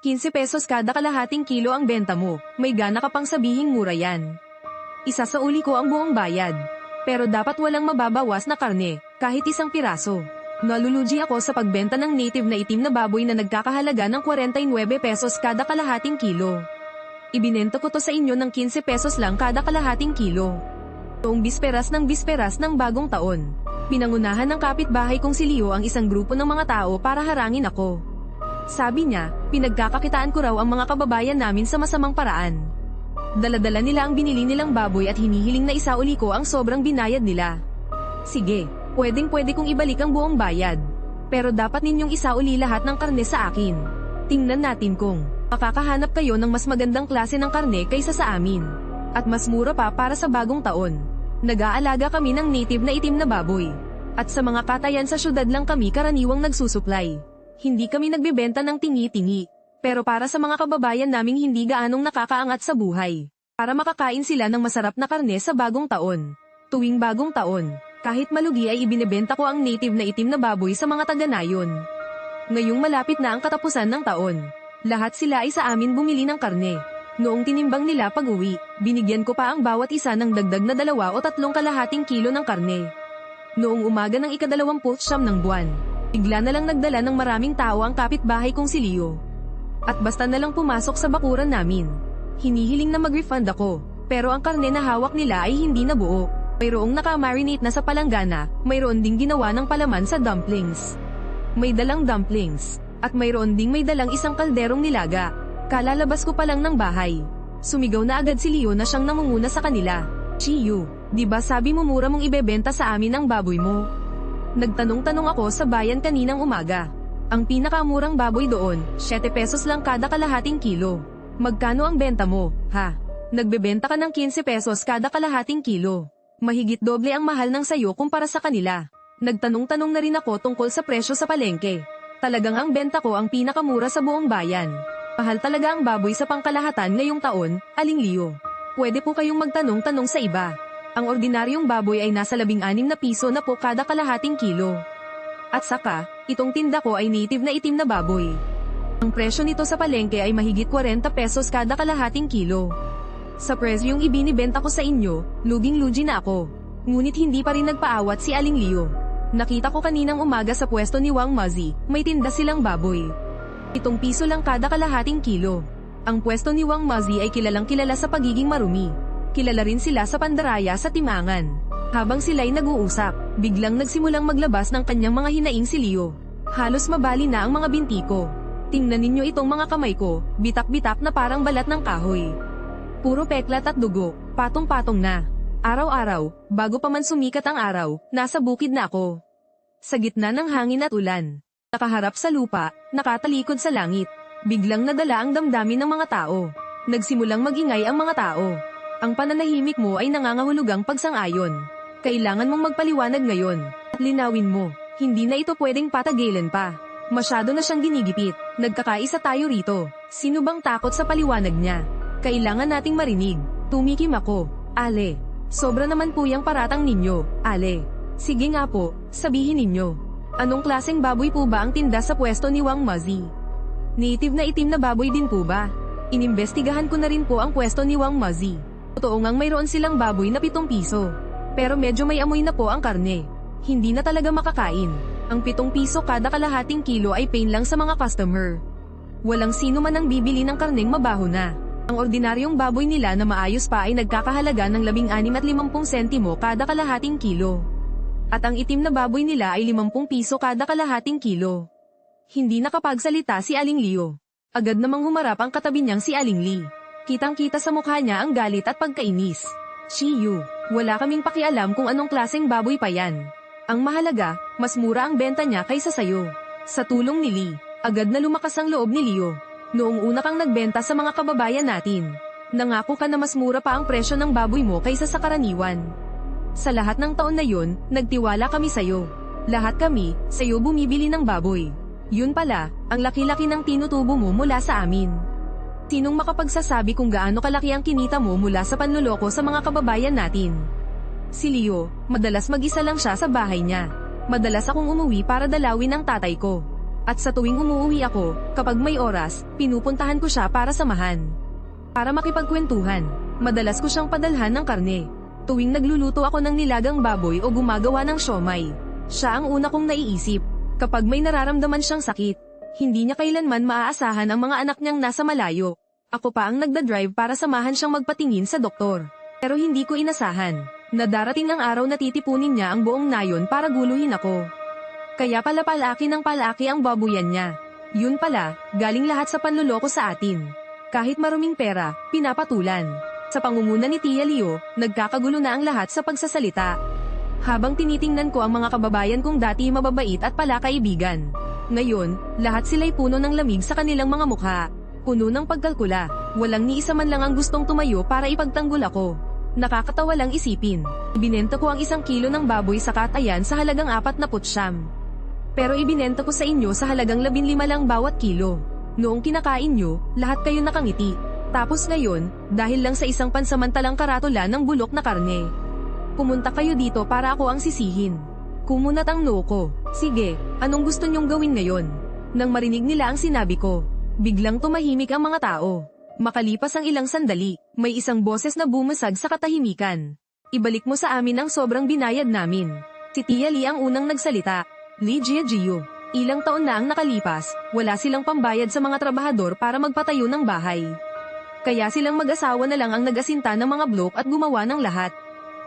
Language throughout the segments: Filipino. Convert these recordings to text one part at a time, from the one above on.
15 pesos kada kalahating kilo ang benta mo, may gana ka pang sabihing mura yan. Isasauli ko ang buong bayad. Pero dapat walang mababawas na karne, kahit isang piraso. Nalulugi ako sa pagbenta ng native na itim na baboy na nagkakahalaga ng 49 pesos kada kalahating kilo. Ibinenta ko to sa inyo ng 15 pesos lang kada kalahating kilo. Noong bisperas ng bagong taon, pinangunahan ng kapitbahay kong si Leo ang isang grupo ng mga tao para harangin ako. Sabi niya, pinagkakakitaan ko raw ang mga kababayan namin sa masamang paraan. Dala-dala nila ang binili nilang baboy at hinihiling na isauli ko ang sobrang binayad nila. Sige, pwedeng-pwede kong ibalik ang buong bayad. Pero dapat ninyong isauli lahat ng karne sa akin. Tingnan natin kung makakahanap kayo ng mas magandang klase ng karne kaysa sa amin. At mas mura pa para sa bagong taon. Nag-aalaga kami ng native na itim na baboy. At sa mga katayan sa syudad lang kami karaniwang nagsusuplay. Hindi kami nagbebenta ng tingi-tingi. Pero para sa mga kababayan naming hindi gaanong nakakaangat sa buhay. Para makakain sila ng masarap na karne sa bagong taon. Tuwing bagong taon, kahit malugi ay ibinebenta ko ang native na itim na baboy sa mga taga-nayon. Ngayong malapit na ang katapusan ng taon, lahat sila ay sa amin bumili ng karne. Noong tinimbang nila pag-uwi, binigyan ko pa ang bawat isa ng dagdag na 2 o 3 kalahating kilo ng karne. Noong umaga ng ika-29 ng buwan, bigla na lang nagdala ng maraming tao ang kapitbahay kong si Leo. At basta na lang pumasok sa bakuran namin. Hinihiling na mag-refund ako, pero ang karne na hawak nila ay hindi na buo. Mayroong naka-marinate na sa palanggana, mayroon ding ginawa ng palaman sa dumplings. May dalang dumplings, at mayroon ding may dalang isang kalderong nilaga. Kalalabas ko pa lang ng bahay. Sumigaw na agad si Leo na siyang namunguna sa kanila. Chiyu, di ba sabi mo mura mong ibebenta sa amin ang baboy mo? Nagtanong-tanong ako sa bayan kaninang umaga. Ang pinakamurang baboy doon, 7 pesos lang kada kalahating kilo. Magkano ang benta mo, ha? Nagbebenta ka ng 15 pesos kada kalahating kilo. Mahigit doble ang mahal ng sayo kumpara sa kanila. Nagtanong-tanong na rin ako tungkol sa presyo sa palengke. Talagang ang benta ko ang pinakamura sa buong bayan. Mahal talaga ang baboy sa pangkalahatan ngayong taon, Aling Leo. Pwede po kayong magtanong-tanong sa iba. Ang ordinaryong baboy ay nasa 16 na piso na po kada kalahating kilo. At saka, itong tinda ko ay native na itim na baboy. Ang presyo nito sa palengke ay mahigit 40 pesos kada kalahating kilo. Sa presyong ibinibenta ko sa inyo, luging-lugi na ako. Ngunit hindi pa rin nagpaawat si Aling Leo. Nakita ko kaninang umaga sa pwesto ni Wang Mazi, may tinda silang baboy. 7 piso lang kada kalahating kilo. Ang pwesto ni Wang Mazi ay kilalang kilala sa pagiging marumi. Kilala rin sila sa pandaraya sa timangan. Habang sila'y nag-uusap, biglang nagsimulang maglabas ng kanyang mga hinaing si Leo. Halos mabali na ang mga binti ko. Tingnan ninyo itong mga kamay ko, bitak-bitak na parang balat ng kahoy. Puro peklat at dugo, patong-patong na. Araw-araw, bago pa man sumikat ang araw, nasa bukid na ako. Sa gitna ng hangin at ulan, nakaharap sa lupa, nakatalikod sa langit. Biglang nadala ang damdamin ng mga tao. Nagsimulang magingay ang mga tao. Ang pananahimik mo ay nangangahulugang pagsang-ayon. Kailangan mong magpaliwanag ngayon. At linawin mo, hindi na ito pwedeng patagilan pa. Masyado na siyang ginigipit. Nagkakaisa tayo rito. Sino bang takot sa paliwanag niya? Kailangan nating marinig. Tumikim ako. Ale. Sobra naman po yung paratang ninyo. Ale. Sige nga po, sabihin ninyo. Anong klaseng baboy po ba ang tinda sa pwesto ni Wang Mazi? Native na itim na baboy din po ba? Inimbestigahan ko na rin po ang pwesto ni Wang Mazi. Totoo ngang mayroon silang baboy na 7 piso. Pero medyo may amoy na po ang karne. Hindi na talaga makakain. Ang 7 piso kada kalahating kilo ay pain lang sa mga customer. Walang sino man ang bibili ng karneng mabaho na. Ang ordinaryong baboy nila na maayos pa ay nagkakahalaga ng 16 at 50 sentimo kada kalahating kilo. At ang itim na baboy nila ay 50 piso kada kalahating kilo. Hindi nakapagsalita si Aling Leo. Agad namang humarap ang katabi niyang si Aling Lee. Kitang-kita sa mukha niya ang galit at pagkainis. Chiyu, wala kaming pakialam kung anong klaseng baboy pa yan. Ang mahalaga, mas mura ang benta niya kaysa sayo. Sa tulong ni Lee, agad na lumakas ang loob ni Leo. Noong una kang nagbenta sa mga kababayan natin, nangako ka na mas mura pa ang presyo ng baboy mo kaysa sa karaniwan. Sa lahat ng taon na yun, nagtiwala kami sayo. Lahat kami, sayo bumibili ng baboy. Yun pala, ang laki-laki ng tinutubo mo mula sa amin. Sinong makapagsasabi kung gaano kalaki ang kinita mo mula sa panloloko sa mga kababayan natin? Si Leo, madalas mag-isa lang siya sa bahay niya. Madalas akong umuwi para dalawin ang tatay ko. At sa tuwing umuwi ako, kapag may oras, pinupuntahan ko siya para samahan. Para makipagkwentuhan, madalas ko siyang padalhan ng karne. Tuwing nagluluto ako ng nilagang baboy o gumagawa ng siomai, siya ang una kong naiisip. Kapag may nararamdaman siyang sakit, hindi niya kailanman maaasahan ang mga anak niyang nasa malayo. Ako pa ang nagdadrive para samahan siyang magpatingin sa doktor. Pero hindi ko inasahan na darating ang araw na titipunin niya ang buong nayon para guluhin ako. Kaya pala palaki ng palaki ang babuyan niya. Yun pala, galing lahat sa panluloko sa atin. Kahit maruming pera, pinapatulan. Sa pangunguna ni Tia Leo, nagkakagulo na ang lahat sa pagsasalita. Habang tinitingnan ko ang mga kababayan kong dati mababait at palakaibigan. Ngayon, lahat sila'y puno ng lamig sa kanilang mga mukha. Puno ng pagkalkula. Walang ni isa man lang ang gustong tumayo para ipagtanggol ako. Nakakatawa lang isipin. Ibinenta ko ang 1 kilo ng baboy sa Katayan sa halagang 49. Pero ibinenta ko sa inyo sa halagang 15 lang bawat kilo. Noong kinakain nyo, lahat kayo nakangiti. Tapos ngayon, dahil lang sa isang pansamantalang karatula ng bulok na karne. Pumunta kayo dito para ako ang sisihin. Kumunat ang noo ko. Sige, anong gusto nyong gawin ngayon? Nang marinig nila ang sinabi ko, biglang tumahimik ang mga tao. Makalipas ang ilang sandali, may isang boses na bumasag sa katahimikan. Ibalik mo sa amin ang sobrang binayad namin. Si Tia Lee ang unang nagsalita. Lee Jiajio, ilang taon na ang nakalipas, wala silang pambayad sa mga trabahador para magpatayo ng bahay. Kaya silang mag-asawa na lang ang nag-asinta ng mga blok at gumawa ng lahat.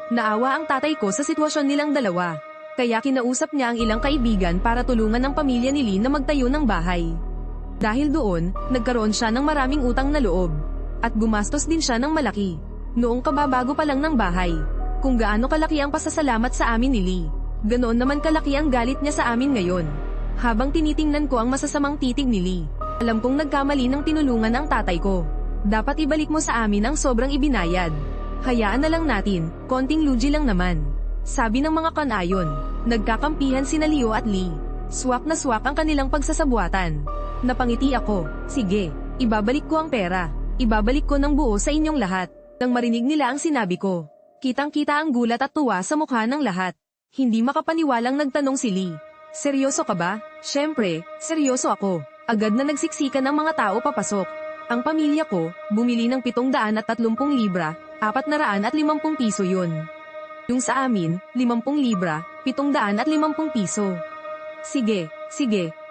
Naawa ang tatay ko sa sitwasyon nilang dalawa. Kaya kinausap niya ang ilang kaibigan para tulungan ang pamilya ni Lee na magtayo ng bahay. Dahil doon, nagkaroon siya ng maraming utang na loob. At gumastos din siya ng malaki. Noong kababago pa lang ng bahay. Kung gaano kalaki ang pasasalamat sa amin ni Lee. Ganoon naman kalaki ang galit niya sa amin ngayon. Habang tinitingnan ko ang masasamang titig ni Lee, alam kong nagkamali ng tinulungan ang tatay ko. Dapat ibalik mo sa amin ang sobrang ibinayad. Hayaan na lang natin, konting lugi lang naman. Sabi ng mga kanayon, nagkakampihan sina Leo at Lee. Swak na swak ang kanilang pagsasabuatan. Napangiti ako, sige, ibabalik ko ang pera. Ibabalik ko ng buo sa inyong lahat. Nang marinig nila ang sinabi ko, kitang-kita ang gulat at tuwa sa mukha ng lahat. Hindi makapaniwalang nagtanong si Lee. Seryoso ka ba? Siyempre, seryoso ako. Agad na nagsiksikan ang mga tao papasok. Ang pamilya ko, bumili ng 730 libra, 450 piso yun. Yung sa amin, 50 libra, 750 piso. Sige,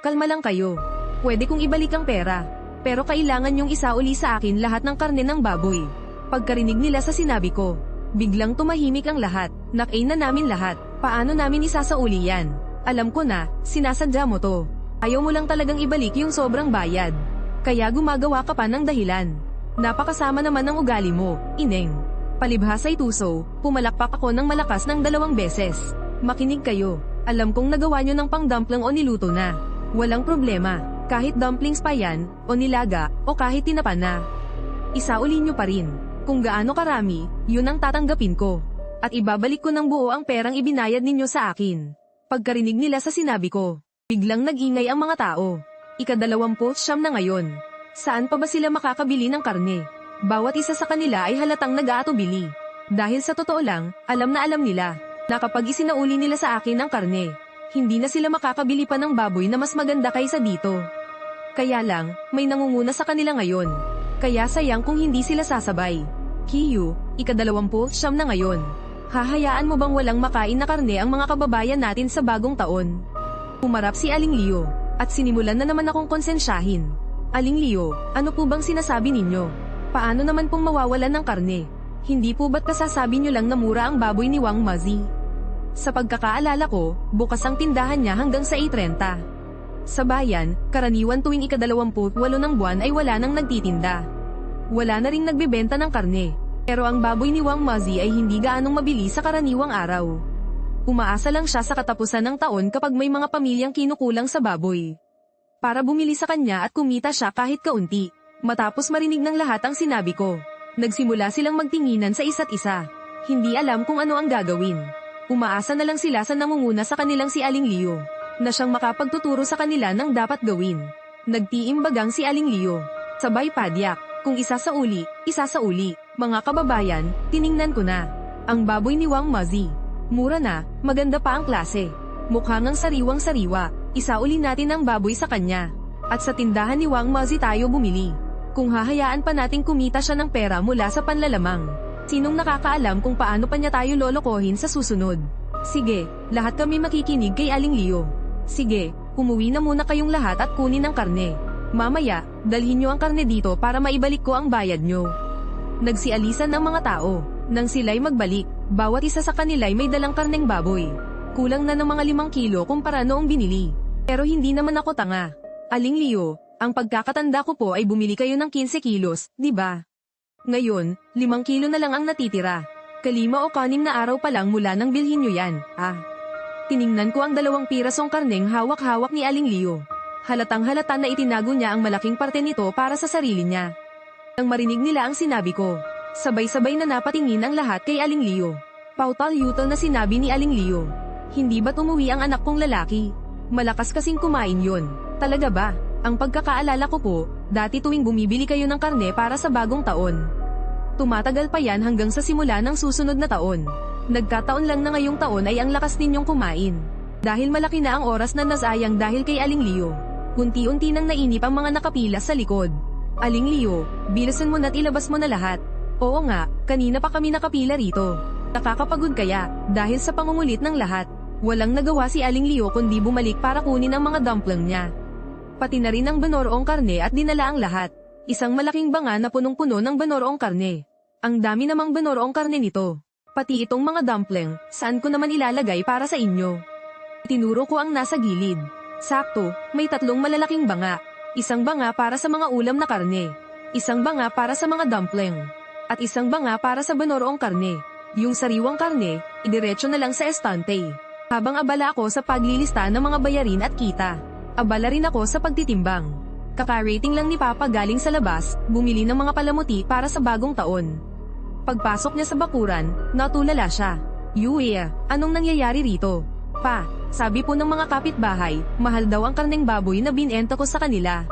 kalma lang kayo. Pwede kong ibalik ang pera. Pero kailangan yung isauli sa akin lahat ng karne ng baboy. Pagkarinig nila sa sinabi ko, biglang tumahimik ang lahat. Nakay na namin lahat. Paano namin isasauli yan? Alam ko na, sinasadya mo to. Ayaw mo lang talagang ibalik yung sobrang bayad. Kaya gumagawa ka pa ng dahilan. Napakasama naman ng ugali mo, ineng. Palibhasa'y tuso, pumalakpak ako ng malakas ng 2 beses. Makinig kayo. Alam kong nagawa nyo ng pang-dumpling o niluto na. Walang problema, kahit dumplings pa yan, o nilaga, o kahit tinapa na. Isauli nyo pa rin. Kung gaano karami, yun ang tatanggapin ko. At ibabalik ko ng buo ang perang ibinayad ninyo sa akin. Pagkarinig nila sa sinabi ko, biglang nag-ingay ang mga tao. Ika-29 na ngayon. Saan pa ba sila makakabili ng karne? Bawat isa sa kanila ay halatang nag-aatubili. Dahil sa totoo lang, alam na alam nila, na kapag isinauli nila sa akin ang karne, hindi na sila makakabili pa ng baboy na mas maganda kaysa dito. Kaya lang, may nangunguna sa kanila ngayon. Kaya sayang kung hindi sila sasabay. Kiyu, ika-29 na ngayon. Hahayaan mo bang walang makain na karne ang mga kababayan natin sa bagong taon? Pumarap si Aling Leo, at sinimulan na naman akong konsensyahin. Aling Leo, ano po bang sinasabi ninyo? Paano naman pong mawawalan ng karne? Hindi po ba't kasasabi nyo lang na mura ang baboy ni Wang Mazi? Sa pagkakaalala ko, bukas ang tindahan niya hanggang sa 8:30. Sa bayan, karaniwan tuwing ika-28 ng buwan ay wala nang nagtitinda. Wala na ring nagbebenta ng karne. Pero ang baboy ni Wang Mazi ay hindi gaanong mabili sa karaniwang araw. Umaasa lang siya sa katapusan ng taon kapag may mga pamilyang kinukulang sa baboy. Para bumili sa kanya at kumita siya kahit kaunti. Matapos marinig ng lahat ang sinabi ko, nagsimula silang magtinginan sa isa't isa. Hindi alam kung ano ang gagawin. Umaasa na lang sila sa namunguna sa kanilang si Aling Leo, na siyang makapagtuturo sa kanila ng dapat gawin. Nagtiimbagang si Aling Leo. Sabay padyak, kung isa sa uli. Mga kababayan, tiningnan ko na. Ang baboy ni Wang Mazi. Mura na, maganda pa ang klase. Mukha ngang sariwang-sariwa. Isauli natin ang baboy sa kanya. At sa tindahan ni Wang Mazi tayo bumili. Kung hahayaan pa nating kumita siya ng pera mula sa panlalamang, sinong nakakaalam kung paano pa niya tayo lolokohin sa susunod? Sige, lahat kami makikinig kay Aling Leo. Sige, umuwi na muna kayong lahat at kunin ang karne. Mamaya, dalhin nyo ang karne dito para maibalik ko ang bayad nyo. Nagsialisan ang mga tao. Nang sila'y magbalik, bawat isa sa kanila'y may dalang karneng baboy. Kulang na ng mga 5 kilo kumpara noong binili. Pero hindi naman ako tanga. Aling Leo, ang pagkakatanda ko po ay bumili kayo ng 15 kilos, di ba? Ngayon, 5 kilo na lang ang natitira. 5 o 6 na araw pa lang mula nang bilhin nyo yan, Tiningnan ko ang 2 pirasong karneng hawak-hawak ni Aling Leo. Halatang halata na itinago niya ang malaking parte nito para sa sarili niya. Nang marinig nila ang sinabi ko, sabay-sabay na napatingin ang lahat kay Aling Leo. Pautal-yutal na sinabi ni Aling Leo. Hindi ba't umuwi ang anak kong lalaki? Malakas kasing kumain yon. Talaga ba? Ang pagkakaalala ko po, dati tuwing bumibili kayo ng karne para sa bagong taon. Tumatagal pa yan hanggang sa simula ng susunod na taon. Nagkataon lang na ngayong taon ay ang lakas ninyong kumain. Dahil malaki na ang oras na nasayang dahil kay Aling Leo. Unti-unti nang nainip ang mga nakapila sa likod. Aling Leo, bilisan mo na't ilabas mo na lahat. Oo nga, kanina pa kami nakapila rito. Nakakapagod kaya, dahil sa pangungulit ng lahat. Walang nagawa si Aling Leo kundi bumalik para kunin ang mga dumpling niya. Pati na rin ang banoroong karne at dinala ang lahat. Isang malaking banga na punong-puno ng banoroong karne. Ang dami namang banoroong karne nito. Pati itong mga dumpling, saan ko naman ilalagay para sa inyo? Tinuro ko ang nasa gilid. Sakto, may 3 malalaking banga. Isang banga para sa mga ulam na karne. Isang banga para sa mga dumpling. At isang banga para sa banoroong karne. Yung sariwang karne, idiretso na lang sa estante. Habang abala ako sa paglilista ng mga bayarin at kita. Abala rin ako sa pagtitimbang. Kaka-rating lang ni Papa galing sa labas, bumili ng mga palamuti para sa bagong taon. Pagpasok niya sa bakuran, natulala siya. Yue, anong nangyayari rito? Pa, sabi po ng mga kapitbahay, mahal daw ang karneng baboy na binenta ko sa kanila.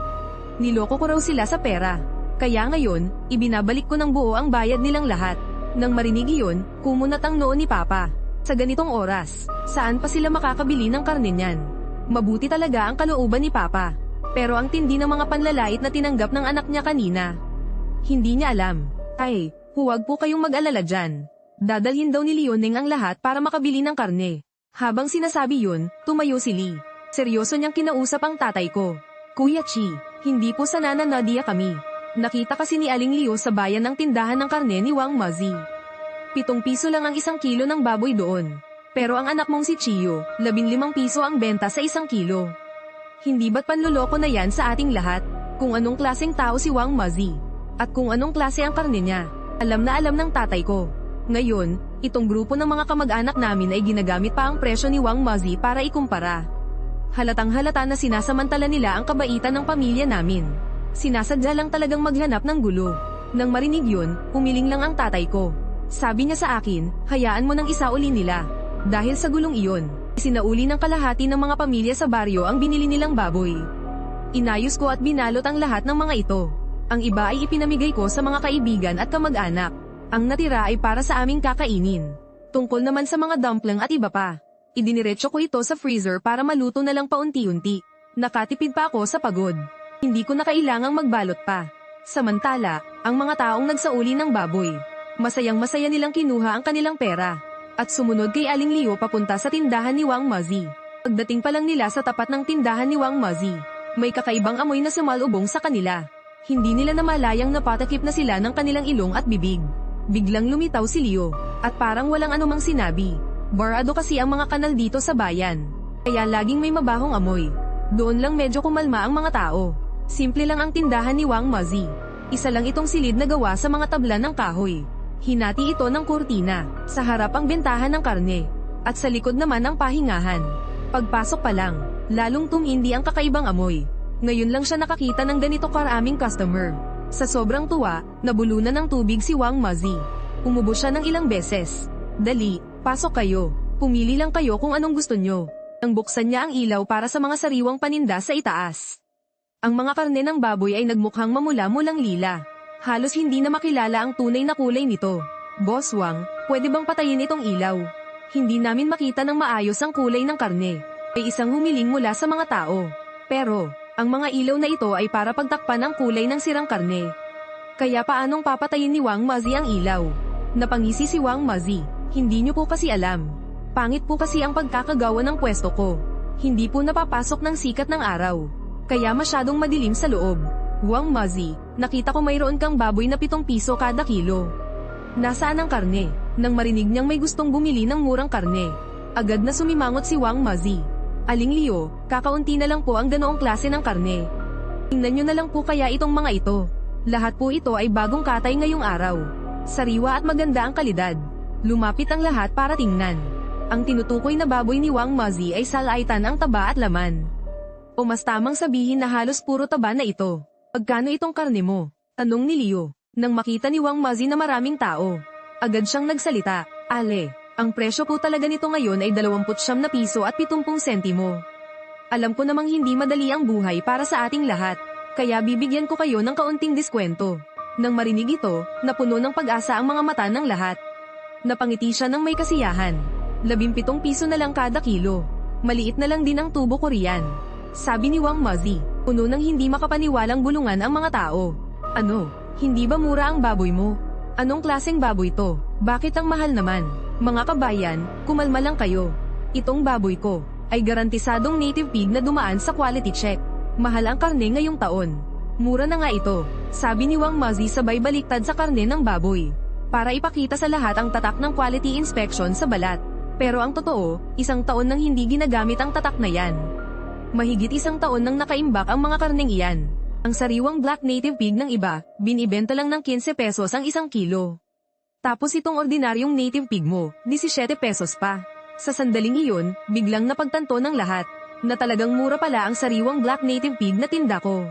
Niloko ko raw sila sa pera. Kaya ngayon, ibinabalik ko ng buo ang bayad nilang lahat. Nang marinig iyon, kumunat ang noo ni Papa. Sa ganitong oras, saan pa sila makakabili ng karne niyan? Mabuti talaga ang kalooban ni Papa. Pero ang tindi ng mga panlalait na tinanggap ng anak niya kanina. Hindi niya alam. Ay, huwag po kayong mag-alala dyan. Dadalhin daw ni Leoneng ang lahat para makabili ng karne. Habang sinasabi yun, tumayo si Lee. Seryoso niyang kinausap ang tatay ko. Kuya Chi, hindi po sa Nana Nadia kami. Nakita kasi ni Aling Leo sa bayan ng tindahan ng karne ni Wang Mazi. 7 piso lang ang 1 kilo ng baboy doon. Pero ang anak mong si Chio, 15 piso ang benta sa 1 kilo. Hindi ba't panluloko na yan sa ating lahat? Kung anong klaseng tao si Wang Mazi. At kung anong klase ang karne niya. Alam na alam ng tatay ko. Ngayon, itong grupo ng mga kamag-anak namin ay ginagamit pa ang presyo ni Wang Mazi para ikumpara. Halatang halata na sinasamantala nila ang kabaitan ng pamilya namin. Sinasadya lang talagang maghanap ng gulo. Nang marinig yun, umiling lang ang tatay ko. Sabi niya sa akin, hayaan mo nang isauli nila. Dahil sa gulong iyon, sinauli ng kalahati ng mga pamilya sa baryo ang binili nilang baboy. Inayos ko at binalot ang lahat ng mga ito. Ang iba ay ipinamigay ko sa mga kaibigan at kamag-anak. Ang natira ay para sa aming kakainin. Tungkol naman sa mga dumpling at iba pa. Idiniretso ko ito sa freezer para maluto na lang paunti-unti. Nakatipid pa ako sa pagod. Hindi ko na kailangang magbalot pa. Samantala, ang mga taong nagsauli ng baboy, masayang-masaya nilang kinuha ang kanilang pera. At sumunod kay Aling Leo papunta sa tindahan ni Wang Mazi. Pagdating pa lang nila sa tapat ng tindahan ni Wang Mazi, may kakaibang amoy na sumalubong sa kanila. Hindi nila namalayang napatakip na sila ng kanilang ilong at bibig. Biglang lumitaw si Leo, at parang walang anumang sinabi. Barado kasi ang mga kanal dito sa bayan. Kaya laging may mabahong amoy. Doon lang medyo kumalma ang mga tao. Simple lang ang tindahan ni Wang Mazi. Isa lang itong silid na gawa sa mga tabla ng kahoy. Hinati ito ng kurtina, sa harap ang bentahan ng karne, at sa likod naman ang pahingahan. Pagpasok pa lang, lalong tumindi ang kakaibang amoy. Ngayon lang siya nakakita ng ganito karaming customer. Sa sobrang tuwa, nabulunan ng tubig si Wang Mazi. Umubo siya ng ilang beses. Dali, pasok kayo. Pumili lang kayo kung anong gusto nyo. Nang buksan niya ang ilaw para sa mga sariwang paninda sa itaas. Ang mga karne ng baboy ay nagmukhang mamula-mulang lila. Halos hindi na makilala ang tunay na kulay nito. Boss Wang, pwede bang patayin itong ilaw? Hindi namin makita ng maayos ang kulay ng karne. May isang humiling mula sa mga tao. Pero, ang mga ilaw na ito ay para pagtakpan ang kulay ng sirang karne. Kaya paanong papatayin ni Wang Mazi ang ilaw? Napangisi si Wang Mazi. Hindi niyo po kasi alam. Pangit po kasi ang pagkakagawa ng pwesto ko. Hindi po napapasok ng sikat ng araw. Kaya masyadong madilim sa loob. Wang Mazi, nakita ko mayroon kang baboy na 7 piso kada kilo. Nasaan ang karne? Nang marinig niyang may gustong bumili ng murang karne, agad na sumimangot si Wang Mazi. Aling Liu, kakaunti na lang po ang ganoong klase ng karne. Tingnan niyo na lang po kaya itong mga ito. Lahat po ito ay bagong katay ngayong araw. Sariwa at maganda ang kalidad. Lumapit ang lahat para tingnan. Ang tinutukoy na baboy ni Wang Mazi ay salaitan ang taba at laman. O mas tamang sabihin na halos puro taba na ito. Pagkano itong karne mo? Tanong ni Liu. Nang makita ni Wang Mazi na maraming tao, agad siyang nagsalita. Ale, ang presyo po talaga nito ngayon ay 29 na piso at 70 sentimo. Alam ko namang hindi madali ang buhay para sa ating lahat, kaya bibigyan ko kayo ng kaunting diskwento. Nang marinig ito, napuno ng pag-asa ang mga mata ng lahat. Napangiti siya ng may kasiyahan. 17 piso na lang kada kilo. Maliit na lang din ang tubo ko riyan. Sabi ni Wang Mazi, puno ng hindi makapaniwalang bulungan ang mga tao. Ano, hindi ba mura ang baboy mo? Anong klaseng baboy to? Bakit ang mahal naman? Mga kabayan, kumalma lang kayo. Itong baboy ko ay garantisadong native pig na dumaan sa quality check. Mahal ang karne ngayong taon. Mura na nga ito, sabi ni Wang Mazi sabay baliktad sa karne ng baboy. Para ipakita sa lahat ang tatak ng quality inspection sa balat. Pero ang totoo, 1 taon nang hindi ginagamit ang tatak na yan. Mahigit 1 taon nang nakaimbak ang mga karneng iyan. Ang sariwang black native pig ng iba, binibenta lang ng 15 pesos ang 1 kilo. Tapos itong ordinaryong native pig mo, 17 pesos pa. Sa sandaling iyon, biglang napagtanto ng lahat, na talagang mura pala ang sariwang black native pig na tinda ko.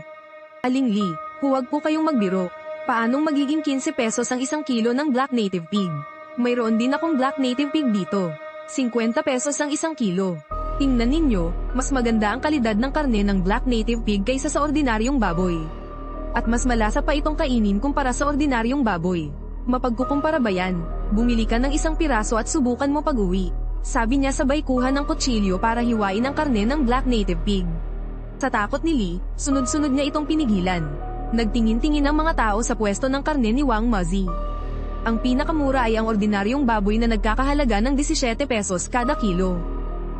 Aling Li, huwag po kayong magbiro. Paanong magiging 15 pesos ang 1 kilo ng black native pig? Mayroon din akong black native pig dito. 50 pesos ang 1 kilo. Tingnan ninyo, mas maganda ang kalidad ng karne ng black native pig kaysa sa ordinaryong baboy. At mas malasa pa itong kainin kumpara sa ordinaryong baboy. Mapagkukumpara ba yan? Bumili ka ng 1 piraso at subukan mo pag-uwi. Sabi niya sabay kuha ng kutsilyo para hiwain ang karne ng black native pig. Sa takot ni Li, sunod-sunod niya itong pinigilan. Nagtingin-tingin ang mga tao sa pwesto ng karne ni Wang Mazi. Ang pinakamura ay ang ordinaryong baboy na nagkakahalaga ng 17 pesos kada kilo.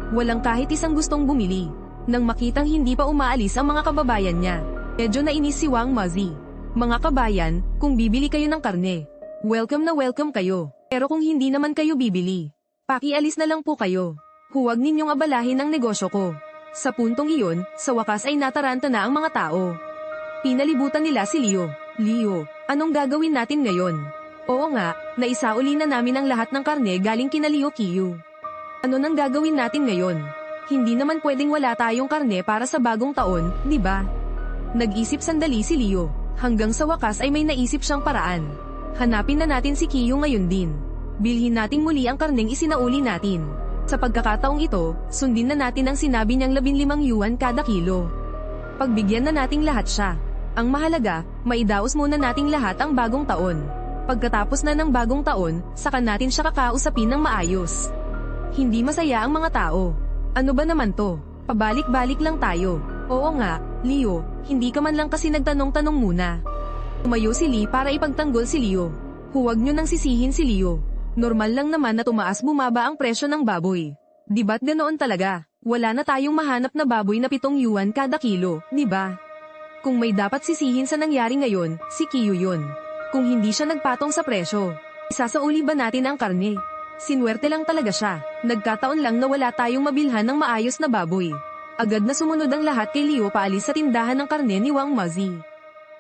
Walang kahit isang gustong bumili. Nang makitang hindi pa umaalis ang mga kababayan niya, medyo nainis si Wang Mazi. Mga kabayan, kung bibili kayo ng karne, welcome na welcome kayo. Pero kung hindi naman kayo bibili, pakialis na lang po kayo. Huwag ninyong abalahin ang negosyo ko. Sa puntong iyon, sa wakas ay nataranta na ang mga tao. Pinalibutan nila si Liu. Liu, anong gagawin natin ngayon? Oo nga, naisauli na namin ang lahat ng karne galing kina Liu Qiyu. Ano nang gagawin natin ngayon? Hindi naman pwedeng wala tayong karne para sa bagong taon, di ba? Nag-isip sandali si Liu. Hanggang sa wakas ay may naisip siyang paraan. Hanapin na natin si Qiyu ngayon din. Bilhin nating muli ang karneng isinauli natin. Sa pagkakataong ito, sundin na natin ang sinabi niyang 15 yuan kada kilo. Pagbigyan na nating lahat siya. Ang mahalaga, maidaos muna nating lahat ang bagong taon. Pagkatapos na ng bagong taon, saka natin siya kakausapin ng maayos. Hindi masaya ang mga tao. Ano ba naman to? Pabalik-balik lang tayo. Oo nga, Liu, hindi ka man lang kasi nagtanong-tanong muna. Tumayo si Li para ipagtanggol si Liu. Huwag nyo nang sisihin si Liu. Normal lang naman na tumaas bumaba ang presyo ng baboy. Di ba't ganoon talaga? Wala na tayong mahanap na baboy na 7 yuan kada kilo, di ba? Kung may dapat sisihin sa nangyari ngayon, si Qiyu yun. Kung hindi siya nagpatong sa presyo, isasauli ba natin ang karne? Sinwerte lang talaga siya. Nagkataon lang na wala tayong mabilhan ng maayos na baboy. Agad na sumunod ang lahat kay Liu paalis sa tindahan ng karne ni Wang Mazi.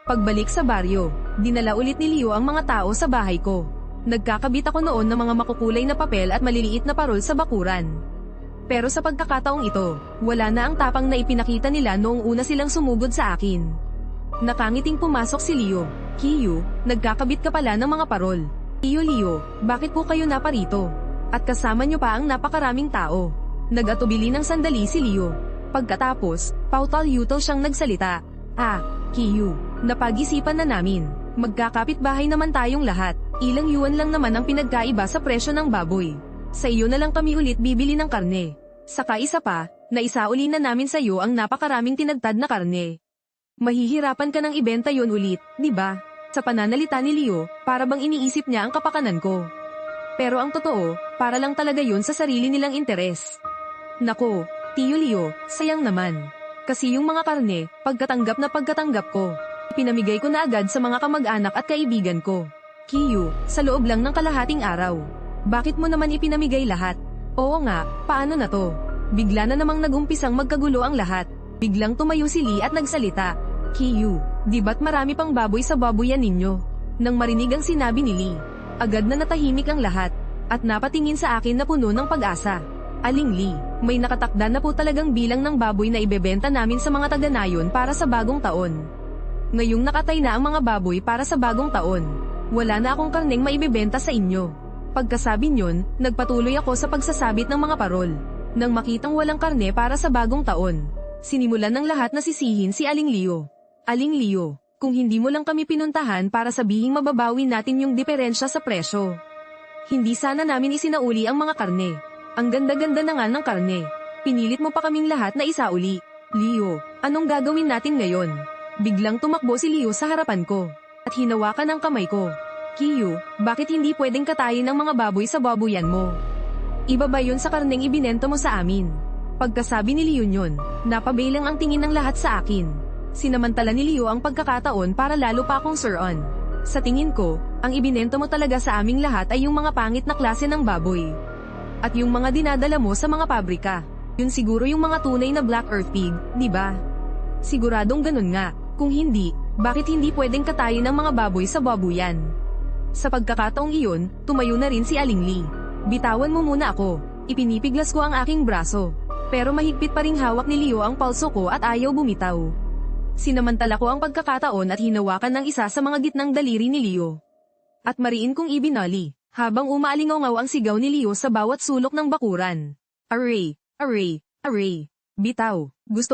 Pagbalik sa baryo, dinala ulit ni Liu ang mga tao sa bahay ko. Nagkakabit ako noon ng mga makukulay na papel at maliliit na parol sa bakuran. Pero sa pagkakataong ito, wala na ang tapang na ipinakita nila noong una silang sumugod sa akin. Nakangiting pumasok si Liu. Qiyu, nagkakabit ka pala ng mga parol. Liu, bakit po kayo naparito? At kasama niyo pa ang napakaraming tao. Nag-atubili ng sandali si Liu. Pagkatapos, pautal-yutal siyang nagsalita. Qiyu, napag-isipan na namin. Magkakapit bahay naman tayong lahat. Ilang yuan lang naman ang pinagkaiba sa presyo ng baboy. Sa iyo na lang kami ulit bibili ng karne. Saka isa pa, Naisauli na namin sa'yo ang napakaraming tinagtad na karne. Mahihirapan ka nang ibenta yon ulit, di ba? Sa pananalita ni Leo, para bang iniisip niya ang kapakanan ko. Pero ang totoo, para lang talaga yun sa sarili nilang interes. Nako, Tio Leo, sayang naman. Kasi yung mga karne, pagkatanggap ko, pinamigay ko na agad sa mga kamag-anak at kaibigan ko. Kiyu, sa loob lang ng kalahating araw. Bakit mo naman ipinamigay lahat? Oo nga, paano na to? Bigla na namang nagumpisang magkagulo ang lahat. Biglang tumayo si Lee at nagsalita. Kiyu, di ba't marami pang baboy sa baboyan ninyo? Nang marinig ang sinabi ni Lee, agad na natahimik ang lahat, at napatingin sa akin na puno ng pag-asa. Aling Lee, may nakatakda na po talagang bilang ng baboy na ibebenta namin sa mga taga-nayon para sa bagong taon. Ngayong nakatay na ang mga baboy para sa bagong taon, wala na akong karneng maibebenta sa inyo. Pagkasabi nyon, nagpatuloy ako sa pagsasabit ng mga parol. Nang makitang walang karne para sa bagong taon, sinimulan ng lahat na sisihin si Aling Leo. Aling Leo, kung hindi mo lang kami pinuntahan para sabihing mababawi natin yung diferensya sa presyo. Hindi sana namin isinauli ang mga karne. Ang ganda-ganda na nga ng karne. Pinilit mo pa kaming lahat na isauli. Leo, anong gagawin natin ngayon? Biglang tumakbo si Leo sa harapan ko, at hinawakan ang kamay ko. Kiyu, bakit hindi pwedeng katayin ang mga baboy sa baboyan mo? Iba ba yun sa karneng ibinenta mo sa amin? Pagkasabi ni Leo yun, napabailang ang tingin ng lahat sa akin. Sinamantala ni Leo ang pagkakataon para lalo pa akong suron. Sa tingin ko, ang ibinenta mo talaga sa aming lahat ay yung mga pangit na klase ng baboy. At yung mga dinadala mo sa mga pabrika, yun siguro yung mga tunay na Black Earth Pig, di ba? Siguradong ganun nga, kung hindi, bakit hindi pwedeng katayin ang mga baboy sa baboyan? Sa pagkakataong iyon, tumayo na rin si Aling Lee. Bitawan mo muna ako, ipinipiglas ko ang aking braso. Pero mahigpit pa ring hawak ni Leo ang palso ko at ayaw bumitaw. Sinamantala ko ang pagkakataon at hinawakan ng isa sa mga gitnang daliri ni Leo. At mariin kong ibinali, habang umaalingaw ang sigaw ni Leo sa bawat sulok ng bakuran. Array, array, array. Bitaw, gusto